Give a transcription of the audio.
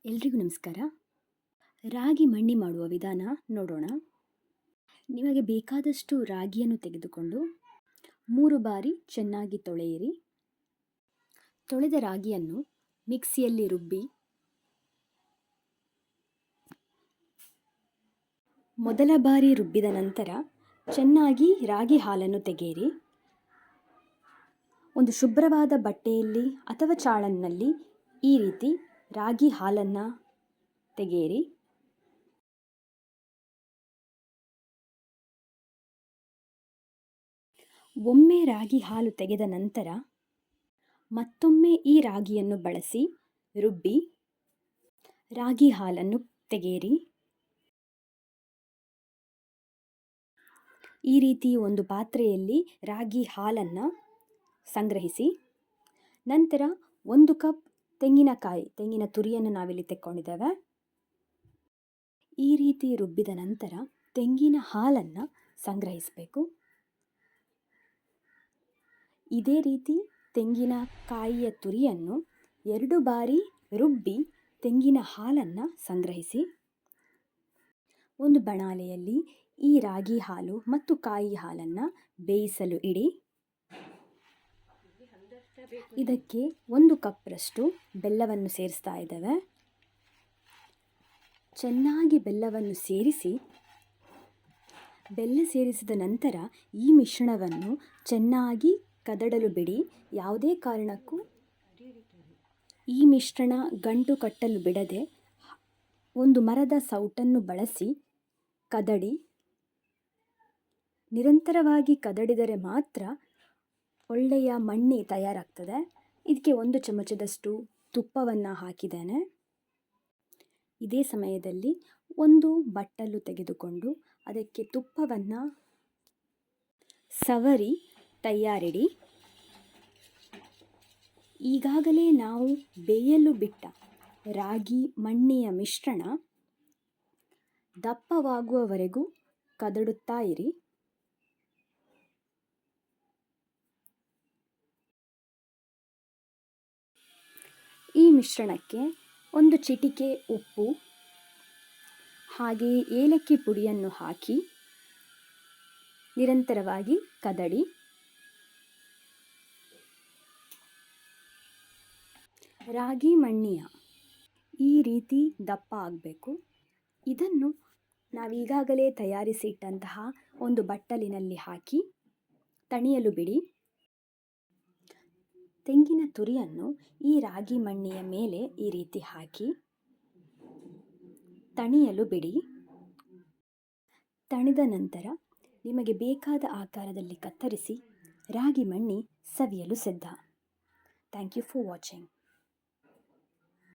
ಎಲ್ರಿಗೂ ನಮಸ್ಕಾರ. ರಾಗಿ ಮಣ್ಣಿ ಮಾಡುವ ವಿಧಾನ ನೋಡೋಣ. ನಿಮಗೆ ಬೇಕಾದಷ್ಟು ರಾಗಿಯನ್ನು ತೆಗೆದುಕೊಂಡು 3 ಬಾರಿ ಚೆನ್ನಾಗಿ ತೊಳೆಯಿರಿ. ತೊಳೆದ ರಾಗಿಯನ್ನು ಮಿಕ್ಸಿಯಲ್ಲಿ ರುಬ್ಬಿ ಮೊದಲ ಬಾರಿ ರುಬ್ಬಿದ ನಂತರ ಚೆನ್ನಾಗಿ ರಾಗಿ ಹಾಲನ್ನು ತೆಗೆಯಿರಿ. ಒಂದು ಶುಭ್ರವಾದ ಬಟ್ಟೆಯಲ್ಲಿ ಅಥವಾ ಚಾಳನ್ನಲ್ಲಿ ಈ ರೀತಿ ರಾಗಿ ಹಾಲನ್ನು ತೆಗೆಯಿರಿ. ಒಮ್ಮೆ ರಾಗಿ ಹಾಲು ತೆಗೆದ ನಂತರ ಮತ್ತೊಮ್ಮೆ ಈ ರಾಗಿಯನ್ನು ಬಳಸಿ ರುಬ್ಬಿ ರಾಗಿ ಹಾಲನ್ನು ತೆಗೆಯಿರಿ. ಈ ರೀತಿ ಒಂದು ಪಾತ್ರೆಯಲ್ಲಿ ರಾಗಿ ಹಾಲನ್ನು ಸಂಗ್ರಹಿಸಿ ನಂತರ 1 ಕಪ್ ತೆಂಗಿನ ತುರಿಯನ್ನು ನಾವಿಲ್ಲಿ ತೆಕ್ಕೊಂಡಿದ್ದೇವೆ. ಈ ರೀತಿ ರುಬ್ಬಿದ ನಂತರ ತೆಂಗಿನ ಹಾಲನ್ನು ಸಂಗ್ರಹಿಸಬೇಕು. ಇದೇ ರೀತಿ ತೆಂಗಿನಕಾಯಿಯ ತುರಿಯನ್ನು 2 ಬಾರಿ ರುಬ್ಬಿ ತೆಂಗಿನ ಹಾಲನ್ನು ಸಂಗ್ರಹಿಸಿ ಒಂದು ಬಾಣಲೆಯಲ್ಲಿ ಈ ರಾಗಿ ಹಾಲು ಮತ್ತು ಕಾಯಿ ಹಾಲನ್ನು ಬೇಯಿಸಲು ಇಡಿ. ಇದಕ್ಕೆ 1 ಕಪ್ರಷ್ಟು ಬೆಲ್ಲವನ್ನು ಸೇರಿಸ್ತಾ ಇದ್ದೇವೆ. ಚೆನ್ನಾಗಿ ಬೆಲ್ಲವನ್ನು ಸೇರಿಸಿ ಬೆಲ್ಲ ಸೇರಿಸಿದ ನಂತರ ಈ ಮಿಶ್ರಣವನ್ನು ಚೆನ್ನಾಗಿ ಕದಡಲು ಬಿಡಿ. ಯಾವುದೇ ಕಾರಣಕ್ಕೂ ಈ ಮಿಶ್ರಣ ಗಂಟು ಕಟ್ಟಲು ಬಿಡದೆ ಒಂದು ಮರದ ಸೌಟನ್ನು ಬಳಸಿ ಕದಡಿ. ನಿರಂತರವಾಗಿ ಕದಡಿದರೆ ಮಾತ್ರ ಒಳ್ಳೆಯ ಮಣ್ಣಿ ತಯಾರಾಗ್ತದೆ. ಇದಕ್ಕೆ 1 ಚಮಚದಷ್ಟು ತುಪ್ಪವನ್ನು ಹಾಕಿದ್ದೇನೆ. ಇದೇ ಸಮಯದಲ್ಲಿ ಒಂದು ಬಟ್ಟಲು ತೆಗೆದುಕೊಂಡು ಅದಕ್ಕೆ ತುಪ್ಪವನ್ನು ಸವರಿ ತಯಾರಿಡಿ. ಈಗಾಗಲೇ ನಾವು ಬೇಯಲು ಬಿಟ್ಟ ರಾಗಿ ಮಣ್ಣಿಯ ಮಿಶ್ರಣ ದಪ್ಪವಾಗುವವರೆಗೂ ಕದಡುತ್ತಾ ಇರಿ. ಈ ಮಿಶ್ರಣಕ್ಕೆ 1 ಚಿಟಿಕೆ ಉಪ್ಪು ಹಾಗೆಯೇ ಏಲಕ್ಕಿ ಪುಡಿಯನ್ನು ಹಾಕಿ ನಿರಂತರವಾಗಿ ಕದಡಿ. ರಾಗಿ ಮಣ್ಣಿಯ ಈ ರೀತಿ ದಪ್ಪ ಆಗಬೇಕು. ಇದನ್ನು ನಾವೀಗಾಗಲೇ ತಯಾರಿಸಿ ಇಟ್ಟಂತಹ ಒಂದು ಬಟ್ಟಲಿನಲ್ಲಿ ಹಾಕಿ ತಣಿಯಲು ಬಿಡಿ. ತೆಂಗಿನ ತುರಿಯನ್ನು ಈ ರಾಗಿ ಮಣ್ಣಿಯ ಮೇಲೆ ಈ ರೀತಿ ಹಾಕಿ ತಣಿಯಲು ಬಿಡಿ. ತಣಿದ ನಂತರ ನಿಮಗೆ ಬೇಕಾದ ಆಕಾರದಲ್ಲಿ ಕತ್ತರಿಸಿ ರಾಗಿ ಮಣ್ಣಿ ಸವಿಯಲು ಸಿದ್ಧ. Thank you for watching.